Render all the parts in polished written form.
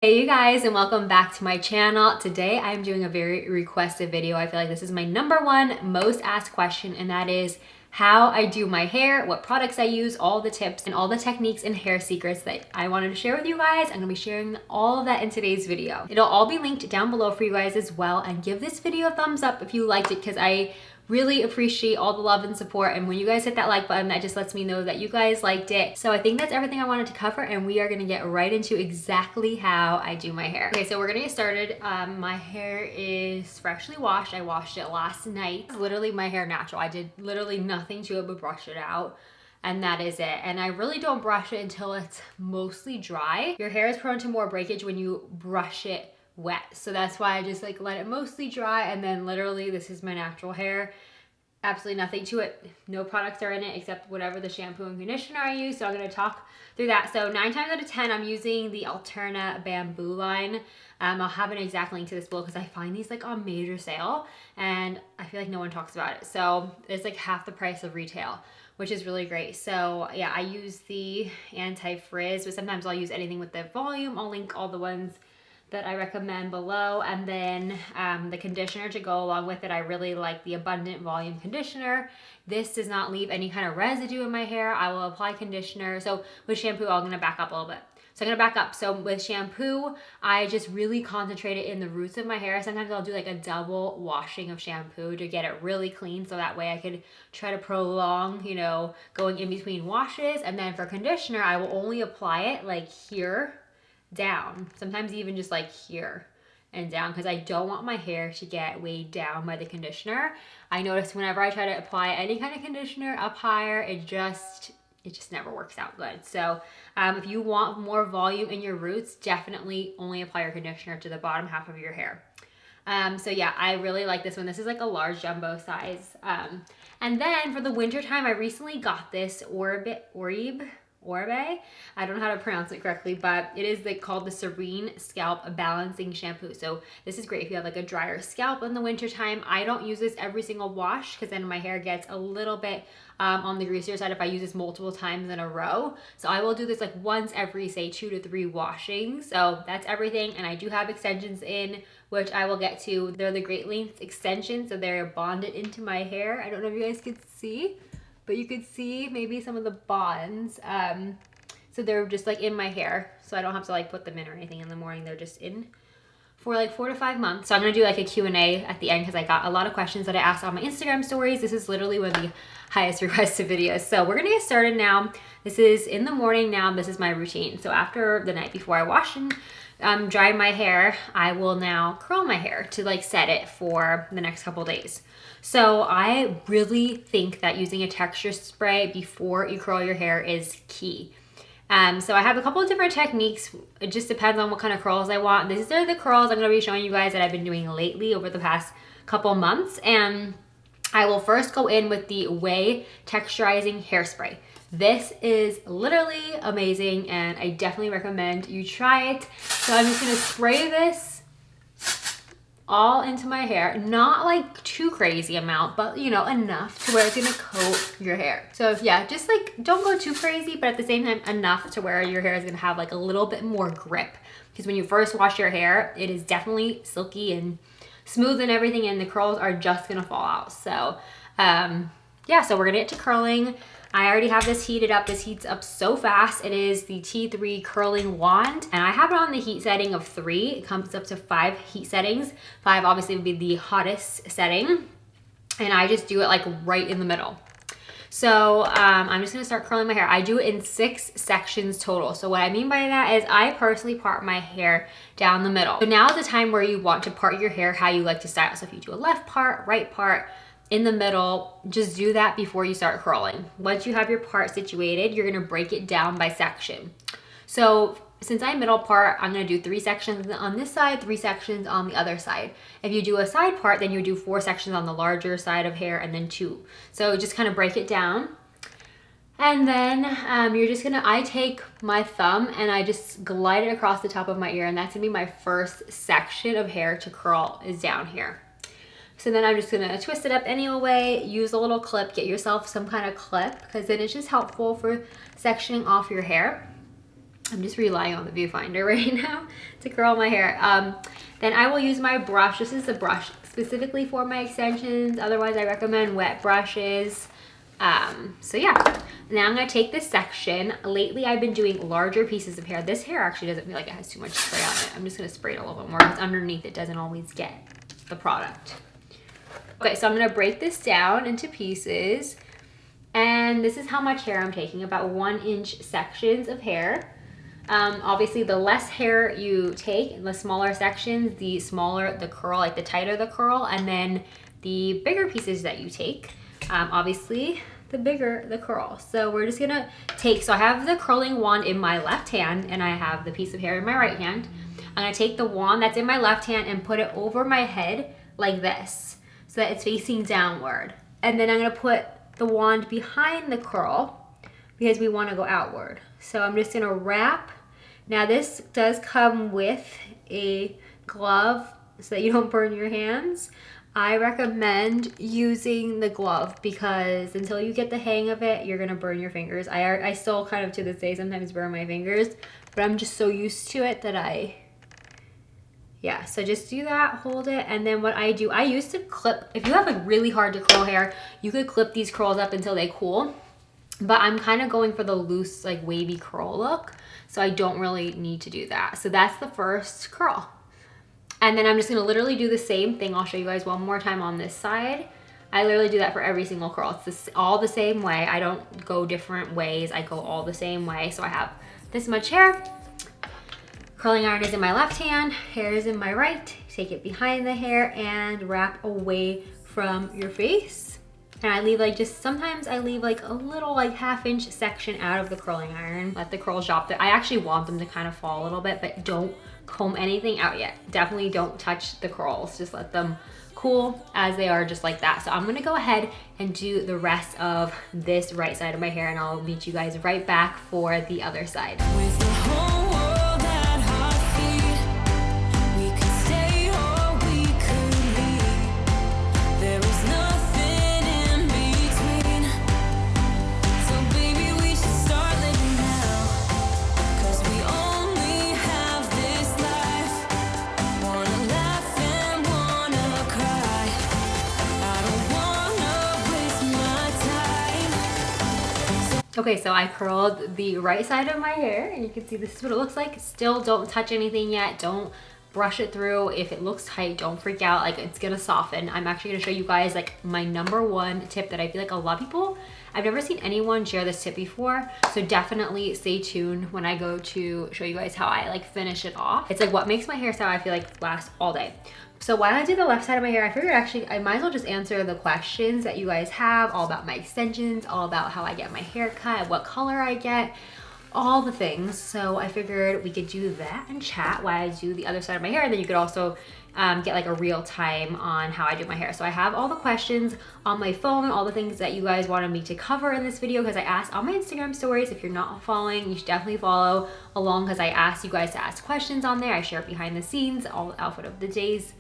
Hey you guys, and welcome back to my channel. Today I'm doing a very requested video. I feel like this is my #1 most asked question, and that is how I do my hair, what products I use, all the tips and all the techniques and hair secrets that I wanted to share with you guys. I'm gonna be sharing all of that in today's video. It'll all be linked down below for you guys as well, and give this video a thumbs up if you liked it, because I really appreciate all the love and support, and when you guys hit that like button, that just lets me know that you guys liked it. So I think that's everything I wanted to cover, and we are gonna get right into exactly how I do my hair. Okay, so we're gonna get started. My hair is freshly washed. I washed it last night. It's literally my hair natural. I did literally nothing to it but brush it out, and that is it. And I really don't brush it until it's mostly dry. Your hair is prone to more breakage when you brush it wet, so that's why I just like let it mostly dry, and then literally this is my natural hair. Absolutely nothing to it. No products are in it except whatever the shampoo and conditioner I use. So I'm going to talk through that. So 9 times out of 10, I'm using the Alterna bamboo line. I'll have an exact link to this below because I find these like on major sale, and I feel like no one talks about it. So it's like half the price of retail, which is really great. So yeah, I use the anti-frizz, but sometimes I'll use anything with the volume. I'll link all the ones that I recommend below, and then the conditioner to go along with it. I really like the Abundant Volume Conditioner. This does not leave any kind of residue in my hair. I will apply conditioner. So with shampoo, I'm gonna back up a little bit. So I'm gonna back up. So with shampoo, I just really concentrate it in the roots of my hair. Sometimes I'll do like a double washing of shampoo to get it really clean, so that way I could try to prolong, you know, going in between washes. And then for conditioner, I will only apply it like here down, sometimes even just like here and down, because I don't want my hair to get weighed down by the conditioner. I notice whenever I try to apply any kind of conditioner up higher, it just never works out good. So if you want more volume in your roots, definitely only apply your conditioner to the bottom half of your hair. So yeah, I really like this one. This is like a large jumbo size. And then for the winter time, I recently got this Orbe. I don't know how to pronounce it correctly, but it is called the Serene Scalp Balancing Shampoo. So this is great if you have like a drier scalp in the winter time. I don't use this every single wash because then my hair gets a little bit on the greasier side if I use this multiple times in a row. So I will do this like once every, say, 2 to 3 washings. So that's everything. And I do have extensions in, which I will get to. They're the Great Lengths extensions, so they're bonded into my hair. I don't know if you guys could see, but you could see maybe some of the bonds. So they're just like in my hair, so I don't have to like put them in or anything in the morning. They're just in for like 4 to 5 months. So I'm gonna do like a Q&A at the end because I got a lot of questions that I asked on my Instagram stories. This is literally one of the highest requested videos. So we're gonna get started now. This is in the morning now. This is my routine. So after the night before I wash and dry my hair, I will now curl my hair to like set it for the next couple days. So I really think that using a texture spray before you curl your hair is key. So I have a couple of different techniques. It just depends on what kind of curls I want. These are the curls I'm going to be showing you guys that I've been doing lately over the past couple months. And I will first go in with the Way Texturizing Hairspray. This is literally amazing, and I definitely recommend you try it. So I'm just going to spray this all into my hair, not like too crazy amount, but you know, enough to where it's gonna coat your hair. So yeah, just like don't go too crazy, but at the same time enough to where your hair is gonna have like a little bit more grip, because when you first wash your hair, it is definitely silky and smooth and everything, and the curls are just gonna fall out. So yeah, so we're gonna get to curling. I already have this heated up. This heats up so fast. It is the T3 curling wand, and I have it on the heat setting of 3. It comes up to 5 heat settings. 5 obviously would be the hottest setting, and I just do it like right in the middle. So I'm just gonna start curling my hair. I do it in 6 sections total. So what I mean by that is I personally part my hair down the middle. So now is the time where you want to part your hair how you like to style. So if you do a left part, right part, in the middle, just do that before you start curling. Once you have your part situated, you're gonna break it down by section. So since I middle part, I'm gonna do 3 sections on this side, 3 sections on the other side. If you do a side part, then you do 4 sections on the larger side of hair and then 2. So just kind of break it down. And then you're just gonna, I take my thumb and I just glide it across the top of my ear, and that's gonna be my first section of hair to curl, is down here. So then I'm just gonna twist it up any way, use a little clip, get yourself some kind of clip, because then it's just helpful for sectioning off your hair. I'm just relying on the viewfinder right now to curl my hair. Then I will use my brush. This is a brush specifically for my extensions. Otherwise, I recommend wet brushes. So yeah, now I'm gonna take this section. Lately, I've been doing larger pieces of hair. This hair actually doesn't feel like it has too much spray on it. I'm just gonna spray it a little bit more because underneath it doesn't always get the product. Okay, so I'm gonna break this down into pieces. And this is how much hair I'm taking, about 1-inch sections of hair. Obviously, the less hair you take in the smaller sections, the smaller the curl, like the tighter the curl, and then the bigger pieces that you take, obviously, the bigger the curl. So we're just gonna take, so I have the curling wand in my left hand and I have the piece of hair in my right hand. I'm gonna take the wand that's in my left hand and put it over my head like this, so that it's facing downward. And then I'm gonna put the wand behind the curl because we want to go outward. So I'm just gonna wrap. Now this does come with a glove so that you don't burn your hands. I recommend using the glove because until you get the hang of it, you're gonna burn your fingers. I still kind of to this day sometimes burn my fingers, but I'm just so used to it that yeah, so just do that, hold it, and then what I do, I used to clip, if you have like really hard to curl hair, you could clip these curls up until they cool, but I'm kind of going for the loose, like wavy curl look, so I don't really need to do that. So that's the first curl. And then I'm just gonna literally do the same thing. I'll show you guys one more time on this side. I literally do that for every single curl. It's all the same way. I don't go different ways, I go all the same way. So I have this much hair. Curling iron is in my left hand, hair is in my right. Take it behind the hair and wrap away from your face. And I leave like sometimes I leave like a little like 1/2-inch section out of the curling iron. Let the curls drop there. I actually want them to kind of fall a little bit, but don't comb anything out yet. Definitely don't touch the curls. Just let them cool as they are, just like that. So I'm gonna go ahead and do the rest of this right side of my hair and I'll meet you guys right back for the other side. Okay, so I curled the right side of my hair and you can see this is what it looks like. Still don't touch anything yet. Don't brush it through. If it looks tight, don't freak out. Like it's gonna soften. I'm actually gonna show you guys like my #1 tip that I feel like a lot of people, I've never seen anyone share this tip before. So definitely stay tuned when I go to show you guys how I like finish it off. It's like what makes my hairstyle I feel like last all day. So while I do the left side of my hair, I figured actually I might as well just answer the questions that you guys have, all about my extensions, all about how I get my hair cut, what color I get, all the things. So I figured we could do that and chat while I do the other side of my hair, and then you could also get like a real time on how I do my hair. So I have all the questions on my phone, all the things that you guys wanted me to cover in this video because I asked on my Instagram stories. If you're not following, you should definitely follow along because I asked you guys to ask questions on there. I share behind the scenes, all the outfit of the days,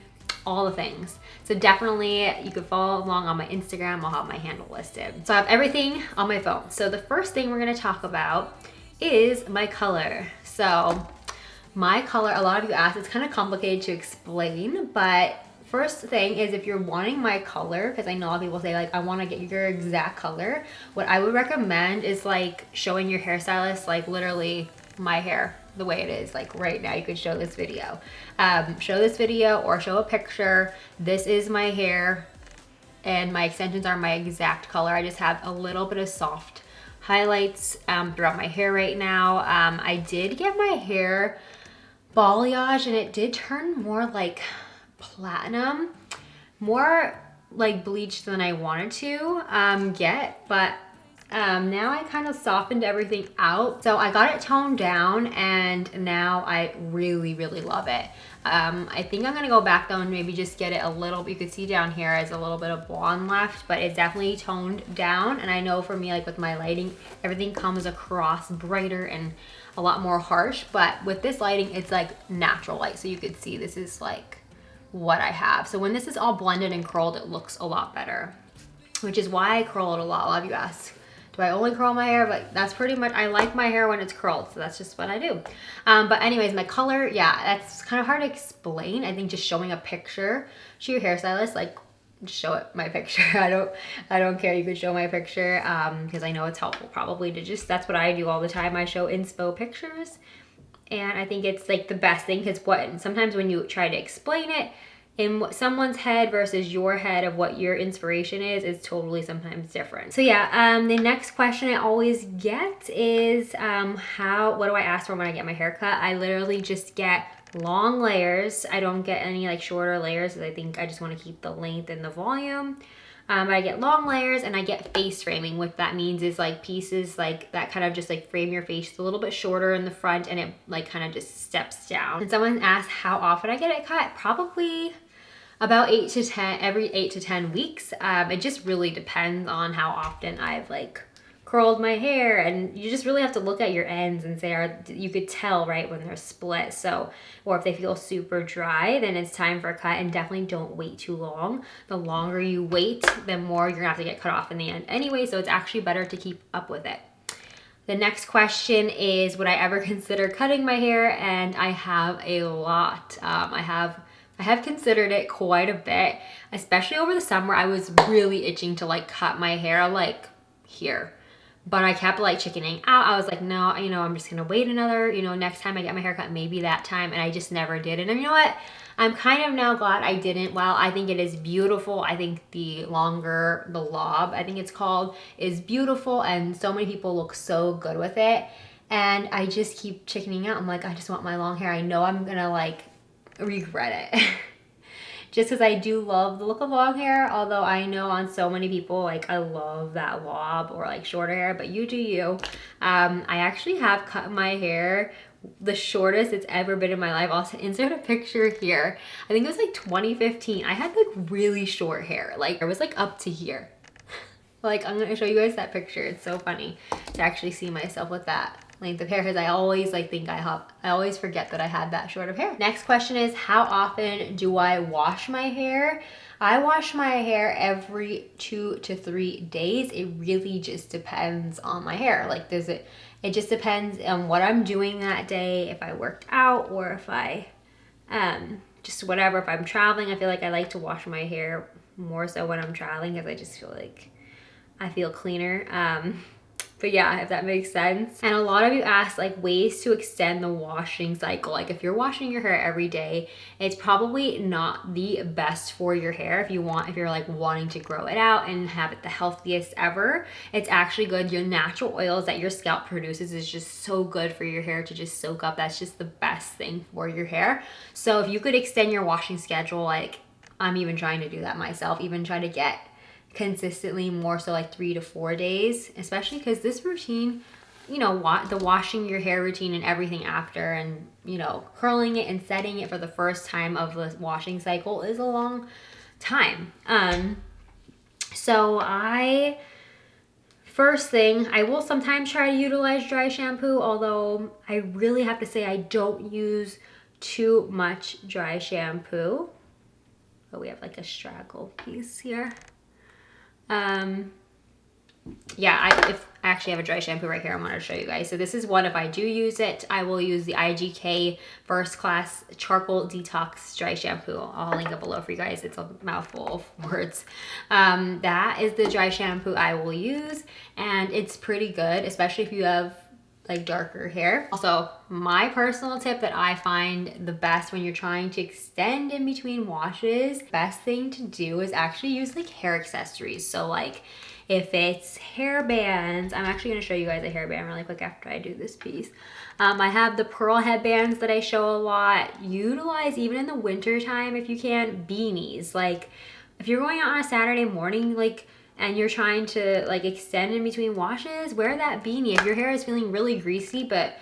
all the things. So definitely you could follow along on my Instagram. I'll have my handle listed. So I have everything on my phone. So the first thing we're gonna talk about is my color. So my color, a lot of you asked, it's kind of complicated to explain, but first thing is if you're wanting my color, because I know a lot of people say like, I want to get your exact color, what I would recommend is like showing your hairstylist like literally my hair the way it is, like right now. You could show this video. Show this video or show a picture. This is my hair and my extensions are my exact color. I just have a little bit of soft highlights throughout my hair right now. I did get my hair balayage and it did turn more like platinum, more like bleached than I wanted to get, but now I kind of softened everything out. So I got it toned down and now I really, really love it. I think I'm gonna go back though and maybe just get it a little, you can see down here is a little bit of blonde left, but it's definitely toned down. And I know for me, like with my lighting, everything comes across brighter and a lot more harsh, but with this lighting, it's like natural light. So you could see this is like what I have. So when this is all blended and curled, it looks a lot better, which is why I curl it a lot. A lot of you ask Do I only curl my hair? But that's pretty much, I like my hair when it's curled, so that's just what I do. But anyways, my color, yeah, that's kind of hard to explain. I think just showing a picture to your hairstylist, like just show it my picture. I don't care. You could show my picture because I know it's helpful probably to just, that's what I do all the time. I show inspo pictures, and I think it's like the best thing because sometimes when you try to explain it in someone's head versus your head of what your inspiration is totally sometimes different. So yeah, the next question I always get is what do I ask for when I get my hair cut? I literally just get long layers. I don't get any like shorter layers because I think I just want to keep the length and the volume. But I get long layers, and I get face framing. What that means is like pieces like that kind of just like frame your face a little bit shorter in the front, and it like kind of just steps down. And someone asked how often I get it cut. Probably about every 8 to 10 weeks. It just really depends on how often I've like curled my hair, and you just really have to look at your ends and say, you could tell right when they're split. So, or if they feel super dry, then it's time for a cut, and definitely don't wait too long. The longer you wait, the more you're gonna have to get cut off in the end anyway, so it's actually better to keep up with it. The next question is, would I ever consider cutting my hair? And I have a lot. I have considered it quite a bit, especially over the summer. I was really itching to like cut my hair like here. But I kept like chickening out. I was like, no, you know, I'm just gonna wait another, you know, next time I get my hair cut, maybe that time. And I just never did. And you know what? I'm kind of now glad I didn't. While I think it is beautiful, I think the lob, I think it's called, is beautiful. And so many people look so good with it. And I just keep chickening out. I'm like, I just want my long hair. I know I'm gonna like regret it. Just because I do love the look of long hair, although I know on so many people, like I love that lob or like shorter hair, but you do you. I actually have cut my hair the shortest it's ever been in my life. I'll insert a picture here. I think it was like 2015. I had like really short hair. Like it was like up to here. Like I'm gonna show you guys that picture. It's so funny to actually see myself with that length of hair because I always like think I always forget that I had that short of hair. Next question is, how often do I wash my hair? I wash my hair every 2 to 3 days. It really just depends on my hair. Like it just depends on what I'm doing that day, if I worked out or if I just whatever. If I'm traveling, I feel like I like to wash my hair more so when I'm traveling because I just feel like I feel cleaner. But yeah, if that makes sense. And a lot of you ask like ways to extend the washing cycle. Like if you're washing your hair every day, it's probably not the best for your hair. If you're like wanting to grow it out and have it the healthiest ever, it's actually good. Your natural oils that your scalp produces is just so good for your hair to just soak up. That's just the best thing for your hair. So if you could extend your washing schedule, like I'm even trying to do that myself, even try to get consistently more so like 3 to 4 days, especially because this routine, you know, the washing your hair routine and everything after, and you know, curling it and setting it for the first time of the washing cycle is a long time. So first thing, I will sometimes try to utilize dry shampoo, although I really have to say I don't use too much dry shampoo. But we have like a straggle piece here. Yeah, I actually have a dry shampoo right here I wanted to show you guys. So this is one, if I do use it, I will use the IGK First Class Charcoal Detox Dry Shampoo. I'll link it below for you guys. It's a mouthful of words. That is the dry shampoo I will use, and it's pretty good, especially if you have like darker hair. Also, my personal tip that I find the best when you're trying to extend in between washes, best thing to do is actually use like hair accessories. So like if it's hair bands, I'm actually gonna show you guys a hairband really quick after I do this piece. I have the pearl headbands that I show a lot. Utilize, even in the winter time if you can, beanies. Like if you're going out on a Saturday morning, like, and you're trying to like extend in between washes, wear that beanie. If your hair is feeling really greasy but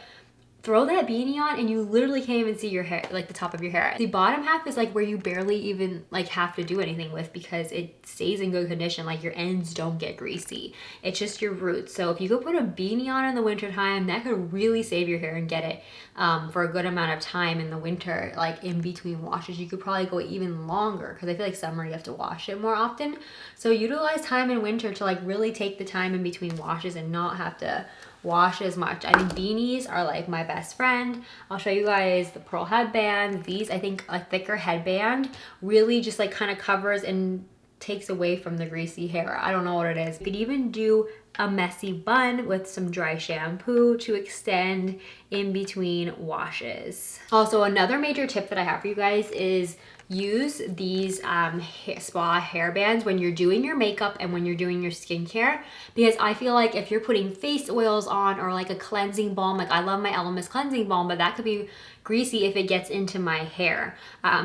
throw that beanie on and you literally can't even see your hair, like the top of your hair. The bottom half is like where you barely even like have to do anything with because it stays in good condition. Like your ends don't get greasy. It's just your roots. So if you could put a beanie on in the winter time, that could really save your hair and get it for a good amount of time in the winter, like in between washes. You could probably go even longer because I feel like summer you have to wash it more often. So utilize time in winter to like really take the time in between washes and not have to wash as much. I think beanies are like my best friend. I'll show you guys the pearl headband. These, I think a thicker headband really just like kind of covers and takes away from the greasy hair. I don't know what it is. You could even do a messy bun with some dry shampoo to extend in between washes. Also, another major tip that I have for you guys is use these spa hair bands when you're doing your makeup and when you're doing your skincare, because I feel like if you're putting face oils on or like a cleansing balm, like I love my Elemis cleansing balm, but that could be greasy if it gets into my hair.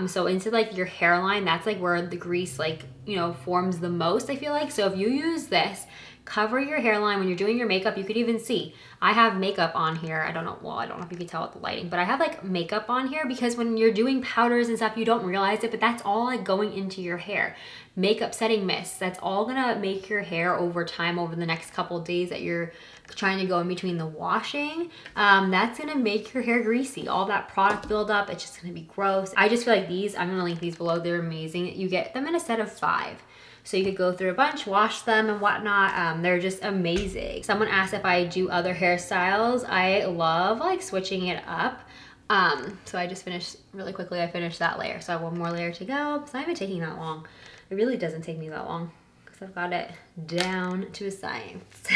So into like your hairline, that's like where the grease like, you know, forms the most, I feel like. So if you use this, cover your hairline when you're doing your makeup. You could even see I have makeup on here. I don't know, well, I don't know if you can tell with the lighting, but I have like makeup on here because when you're doing powders and stuff, you don't realize it, but that's all like going into your hair. Makeup setting mist, that's all gonna make your hair over time, over the next couple of days that you're trying to go in between the washing. That's gonna make your hair greasy. All that product buildup, it's just gonna be gross. I just feel like these, I'm gonna link these below, they're amazing. You get them in a set of 5. So you could go through a bunch, wash them and whatnot. They're just amazing. Someone asked if I do other hairstyles. I love like switching it up. So I just finished really quickly. I finished that layer. So I have one more layer to go. It's not even taking that long. It really doesn't take me that long because I've got it down to a science.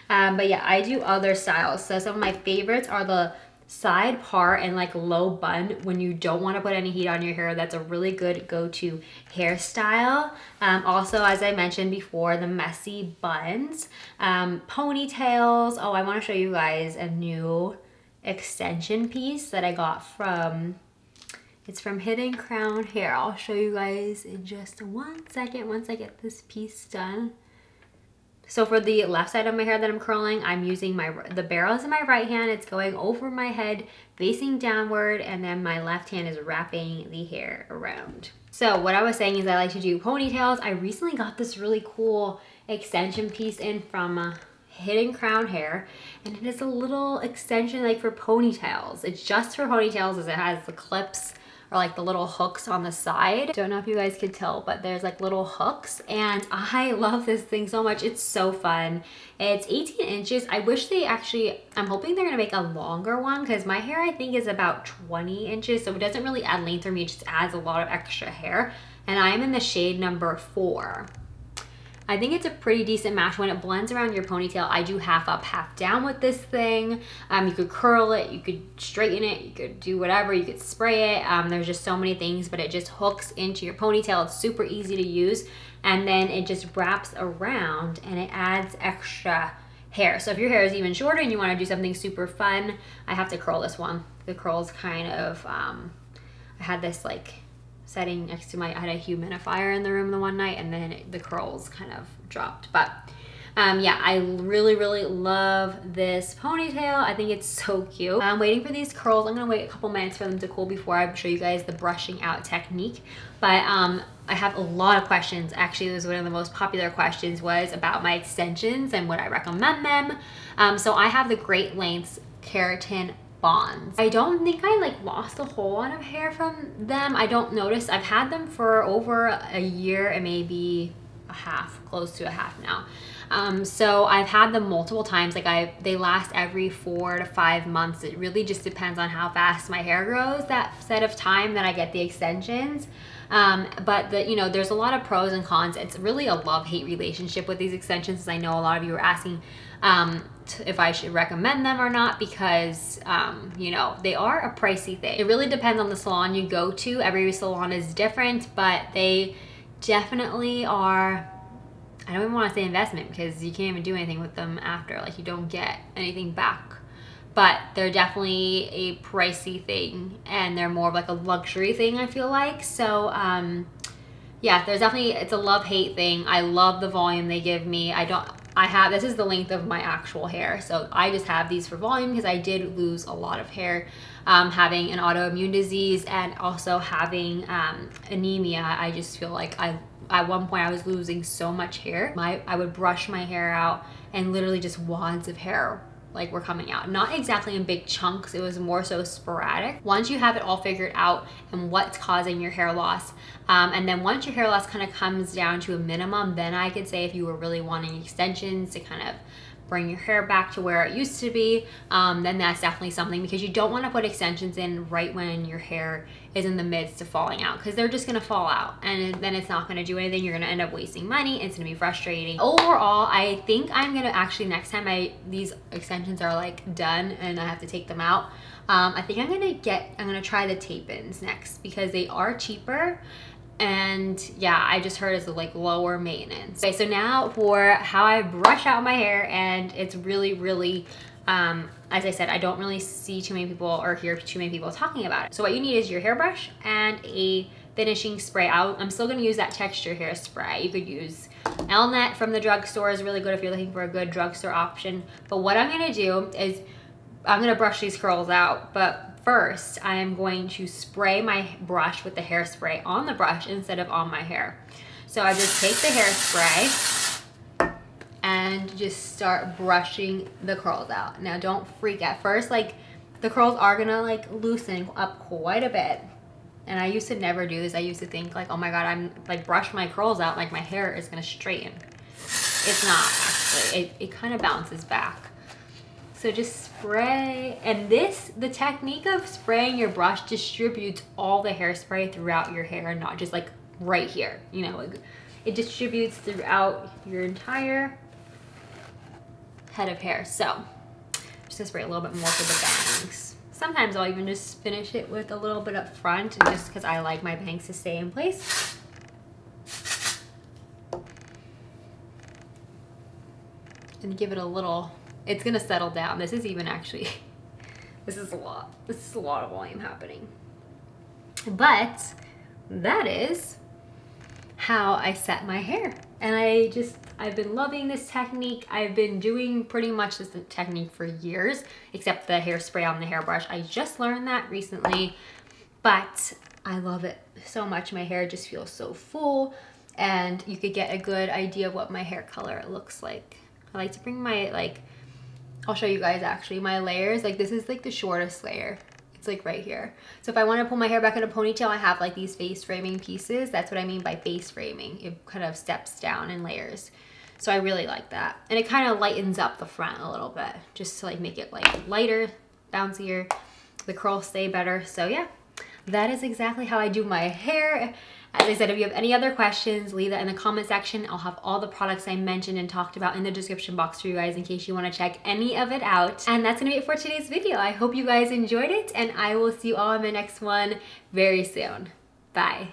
But yeah, I do other styles. So some of my favorites are the side part and like low bun when you don't want to put any heat on your hair. That's a really good go-to hairstyle. Also, as I mentioned before, the messy buns, ponytails. Oh, I want to show you guys a new extension piece that I got from, it's from Hidden Crown Hair. I'll show you guys in just 1 second once I get this piece done. So for the left side of my hair that I'm curling, I'm using the barrel is in my right hand. It's going over my head, facing downward, and then my left hand is wrapping the hair around. So what I was saying is I like to do ponytails. I recently got this really cool extension piece in from Hidden Crown Hair, and it is a little extension like for ponytails. It's just for ponytails as it has the clips or like the little hooks on the side. Don't know if you guys could tell, but there's like little hooks, and I love this thing so much. It's so fun. It's 18 inches. I wish they actually, I'm hoping they're gonna make a longer one because my hair I think is about 20 inches, so it doesn't really add length for me, it just adds a lot of extra hair. And I am in the shade number 4. I think it's a pretty decent match. When it blends around your ponytail, I do half up, half down with this thing. You could curl it, you could straighten it, you could do whatever, you could spray it. There's just so many things, but it just hooks into your ponytail. It's super easy to use. And then it just wraps around and it adds extra hair. So if your hair is even shorter and you want to do something super fun, I have to curl this one. The curls kind of, I had this like setting next to I had a humidifier in the room the one night, and then the curls kind of dropped. But yeah, I really, really love this ponytail. I think it's so cute. I'm waiting for these curls. I'm gonna wait a couple minutes for them to cool before I show you guys the brushing out technique. But I have a lot of questions. Actually, it was one of the most popular questions was about my extensions and would I recommend them. So I have the Great Lengths Keratin Bonds. I don't think I like lost a whole lot of hair from them. I don't notice. I've had them for over a year and maybe a half, close to a half now. So I've had them multiple times. Like they last every 4 to 5 months. It really just depends on how fast my hair grows that set of time that I get the extensions. But you know, there's a lot of pros and cons. It's really a love-hate relationship with these extensions. I know a lot of you are asking if I should recommend them or not because, you know, they are a pricey thing. It really depends on the salon you go to. Every salon is different, but they definitely are, I don't even want to say investment because you can't even do anything with them after. Like you don't get anything back. But they're definitely a pricey thing and they're more of like a luxury thing, I feel like. So, yeah, there's definitely, it's a love-hate thing. I love the volume they give me. this is the length of my actual hair. So I just have these for volume because I did lose a lot of hair having an autoimmune disease and also having anemia. I just feel like at one point I was losing so much hair. I would brush my hair out and literally just wads of hair like were coming out. Not exactly in big chunks, it was more so sporadic. Once you have it all figured out and what's causing your hair loss, and then once your hair loss kind of comes down to a minimum, then I could say if you were really wanting extensions to kind of bring your hair back to where it used to be, then that's definitely something, because you don't want to put extensions in right when your hair is in the midst of falling out, because they're just going to fall out and then it's not going to do anything. You're going to end up wasting money. It's going to be frustrating. Overall, I think I'm going to actually, next time these extensions are like done and I have to take them out, I think I'm going to try the tape-ins next because they are cheaper. And yeah, I just heard it's like lower maintenance. Okay, so now for how I brush out my hair, and it's really, as I said, I don't really see too many people or hear too many people talking about it. So what you need is your hairbrush and a finishing spray. I'm still gonna use that texture hairspray. You could use Elnet from the drugstore, is really good if you're looking for a good drugstore option. But what I'm gonna do is I'm gonna brush these curls out, but first, I am going to spray my brush with the hairspray on the brush instead of on my hair. So I just take the hairspray and just start brushing the curls out. Now don't freak at first, like the curls are gonna like loosen up quite a bit. And I used to never do this. I used to think like, oh my God, I'm like brush my curls out, like my hair is gonna straighten. It's not actually, it kind of bounces back. So just spray, and the technique of spraying your brush distributes all the hairspray throughout your hair, not just like right here, you know, it distributes throughout your entire head of hair. So I'm just gonna spray a little bit more for the bangs. Sometimes I'll even just finish it with a little bit up front, and just because I like my bangs to stay in place. And give it a little, it's gonna settle down. This is even actually, this is a lot of volume happening. But that is how I set my hair. And I've been loving this technique. I've been doing pretty much this technique for years, except the hairspray on the hairbrush. I just learned that recently, but I love it so much. My hair just feels so full, and you could get a good idea of what my hair color looks like. I like to bring my, I'll show you guys actually my layers. Like this is like the shortest layer. It's like right here. So if I want to pull my hair back in a ponytail, I have like these face framing pieces. That's what I mean by face framing. It kind of steps down in layers. So I really like that. And it kind of lightens up the front a little bit, just to like make it like lighter, bouncier. The curls stay better. So yeah, that is exactly how I do my hair. As I said, if you have any other questions, leave that in the comment section. I'll have all the products I mentioned and talked about in the description box for you guys in case you want to check any of it out. And that's gonna be it for today's video. I hope you guys enjoyed it, and I will see you all in the next one very soon. Bye.